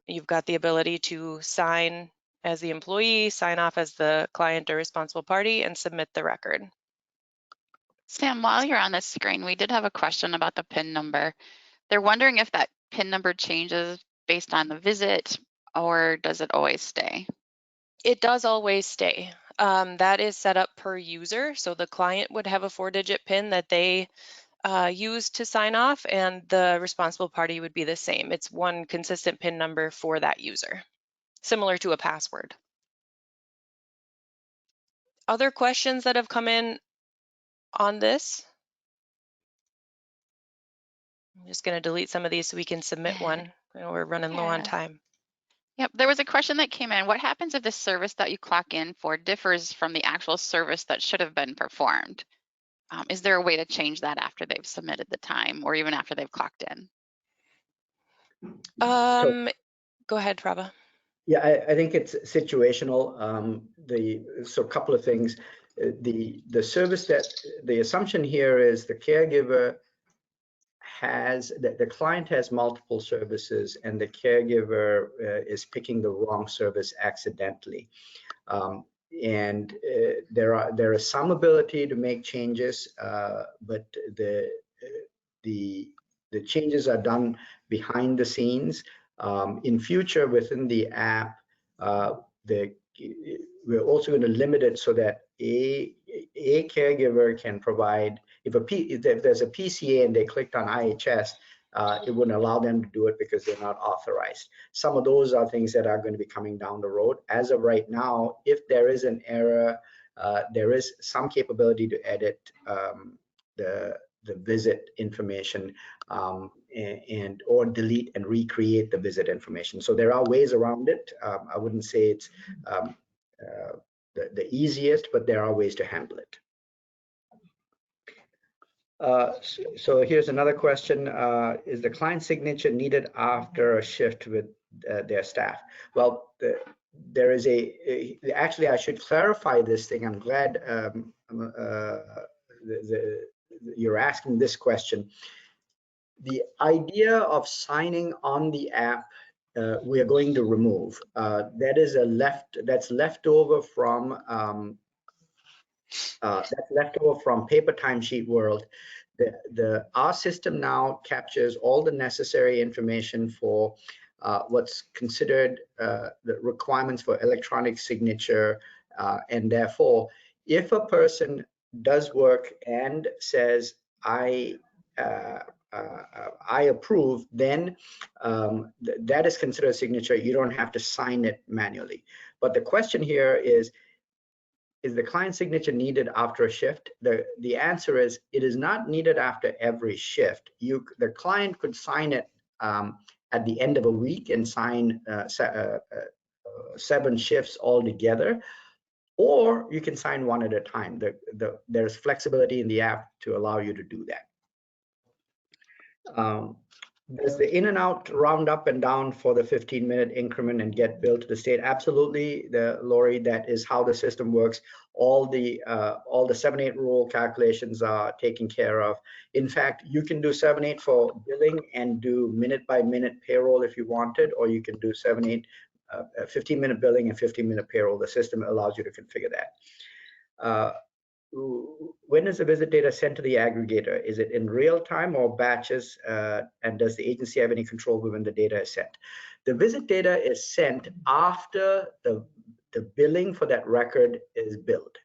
Speaker 3: You've got the ability to sign as the employee, sign off as the client or responsible party, and submit the record.
Speaker 1: Sam, while you're on this screen, we did have a question about the PIN number. They're wondering if that PIN number changes based on the visit, or does it always stay?
Speaker 3: It does always stay. That is set up per user. So the client would have a 4-digit PIN that they use to sign off, and the responsible party would be the same. It's one consistent PIN number for that user, similar to a password. Other questions that have come in on this? I'm just going to delete some of these so we can submit one. I know we're running low on time.
Speaker 1: Yep, there was a question that came in. What happens if the service that you clock in for differs from the actual service that should have been performed? Is there a way to change that after they've submitted the time or even after they've clocked in?
Speaker 3: Go ahead, Prabha.
Speaker 2: Yeah, I think it's situational. So a couple of things. The service that the assumption here is the caregiver has the client has multiple services and the caregiver is picking the wrong service accidentally. there is some ability to make changes, but the changes are done behind the scenes. In future, within the app, we're also going to limit it so that a caregiver can provide, if there's a PCA and they clicked on IHS, it wouldn't allow them to do it because they're not authorized. Some of those are things that are going to be coming down the road. As of right now, if there is an error, there is some capability to edit the visit information and or delete and recreate the visit information. So there are ways around it. I wouldn't say it's the easiest, but there are ways to handle it. So here's another question. Is the client signature needed after a shift with their staff? Well, there is actually, I should clarify this thing. I'm glad you're asking this question. The idea of signing on the app, we are going to remove. That's left over from paper timesheet world. Our system now captures all the necessary information for what's considered the requirements for electronic signature, and therefore, if a person does work and says I approve, then that is considered a signature. You don't have to sign it manually. But the question here is the client signature needed after a shift? The answer is it is not needed after every shift. The client could sign it at the end of a week and sign 7 shifts all together, or you can sign one at a time. There's flexibility in the app to allow you to do that. Does the in and out round up and down for the 15-minute increment and get billed to the state? Absolutely, Lori, that is how the system works. All the 7/8 rule calculations are taken care of. In fact, you can do 7/8 for billing and do minute by minute payroll if you wanted, or you can do 7/8 15-minute billing and 15-minute payroll. The system allows you to configure that. When is the visit data sent to the aggregator? Is it in real time or batches? And does the agency have any control over when the data is sent? The visit data is sent after the billing for that record is billed.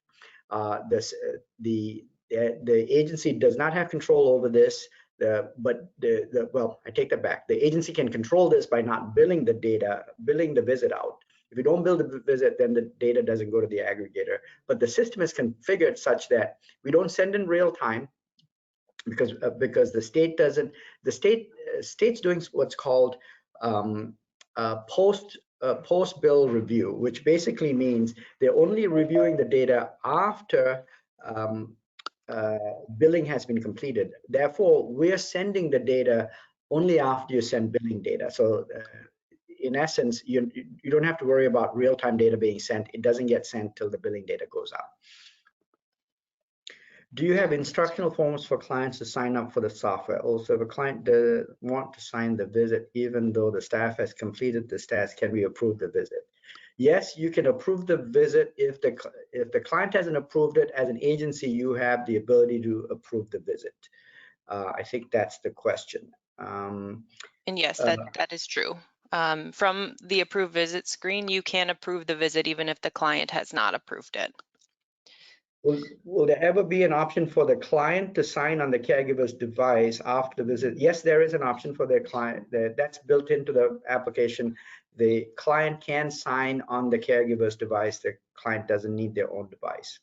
Speaker 2: The agency does not have control over this, well, I take that back. The agency can control this by not billing the data, billing the visit out. If you don't bill the visit, then the data doesn't go to the aggregator. But the system is configured such that we don't send in real time because the state doesn't. The state's doing what's called post bill review, which basically means they're only reviewing the data after billing has been completed. Therefore, we're sending the data only after you send billing data. So in essence, you don't have to worry about real-time data being sent. It doesn't get sent till the billing data goes out. Do you have instructional forms for clients to sign up for the software? Also, if a client does want to sign the visit, even though the staff has completed this task, can we approve the visit? Yes, you can approve the visit. If the client hasn't approved it, as an agency, you have the ability to approve the visit. I think that's the question.
Speaker 3: And yes, that is true. From the approve visit screen, you can approve the visit even if the client has not approved it.
Speaker 2: Will there ever be an option for the client to sign on the caregiver's device after the visit? Yes, there is an option for the client. That's built into the application. The client can sign on the caregiver's device. The client doesn't need their own device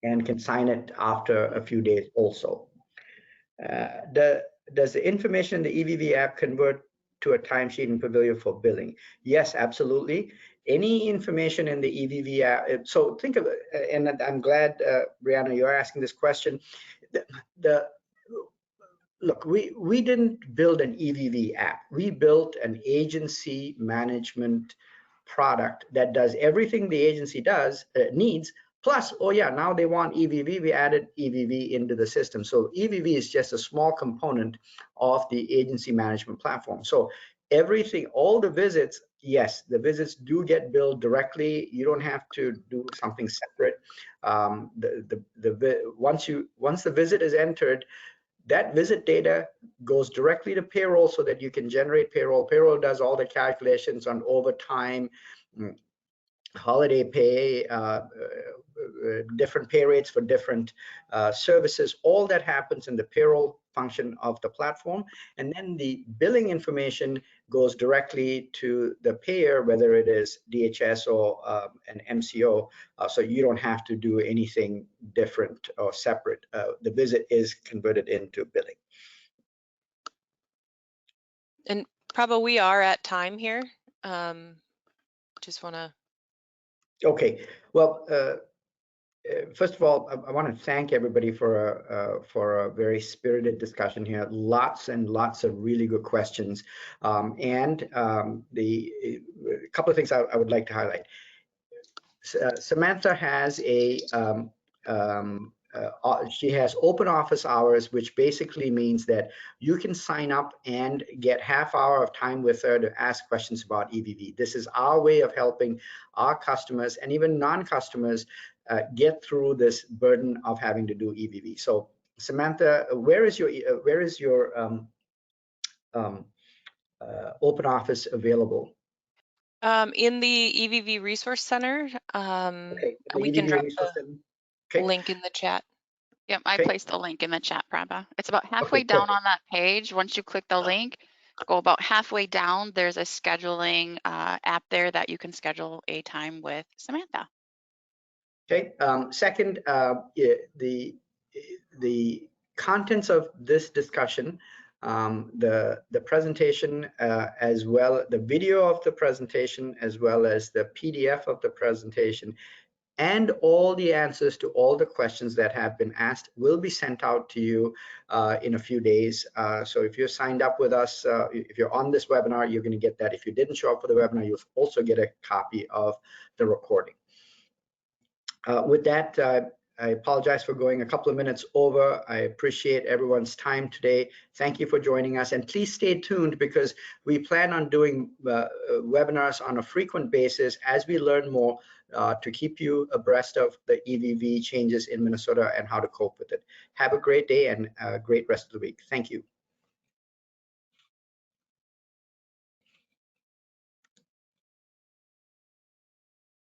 Speaker 2: and can sign it after a few days also. Does the information in the EVV app convert to a timesheet in Pavilion for billing? Yes, absolutely. Any information in the EVV app, so think of it, and I'm glad, Brianna, you're asking this question. Look, we didn't build an EVV app. We built an agency management product that does everything the agency needs. Plus, oh yeah, now they want EVV. We added EVV into the system. So EVV is just a small component of the agency management platform. So everything, all the visits Yes, the visits do get billed directly. You don't have to do something separate. Once the visit is entered, that visit data goes directly to payroll so that you can generate payroll. Payroll does all the calculations on overtime, holiday pay, different pay rates for different services. All that happens in the payroll function of the platform. And then the billing information goes directly to the payer, whether it is DHS or an MCO. So you don't have to do anything different or separate. The visit is converted into billing.
Speaker 3: And Prabha, we are at time here. Just want to.
Speaker 2: Okay, well, first of all, I want to thank everybody for a very spirited discussion here. Lots and lots of really good questions, and a couple of things I would like to highlight. Samantha has she has open office hours, which basically means that you can sign up and get half hour of time with her to ask questions about EVV. This is our way of helping our customers and even non-customers get through this burden of having to do EVV. So Samantha, where is your open office available?
Speaker 3: In the EVV Resource Center.
Speaker 2: Okay, the
Speaker 3: We can
Speaker 2: EVV
Speaker 3: drop
Speaker 2: Resource
Speaker 3: the
Speaker 2: Center. Okay.
Speaker 3: link in the chat.
Speaker 1: Yep, I
Speaker 2: Okay.
Speaker 1: placed a link in the chat, Prabha. It's about halfway
Speaker 2: Okay,
Speaker 1: down
Speaker 2: perfect.
Speaker 1: on that page. Once you click the link, go about halfway down. There's a scheduling app there that you can schedule a time with Samantha.
Speaker 2: Okay. Second, the contents of this discussion, the presentation, as well the video of the presentation, as well as the PDF of the presentation, and all the answers to all the questions that have been asked will be sent out to you in a few days. So if you're signed up with us, if you're on this webinar, you're going to get that. If you didn't show up for the webinar, you'll also get a copy of the recording. With that, I apologize for going a couple of minutes over. I appreciate everyone's time today. Thank you for joining us, and please stay tuned because we plan on doing webinars on a frequent basis as we learn more to keep you abreast of the EVV changes in Minnesota and how to cope with it. Have a great day and a great rest of the week. Thank you.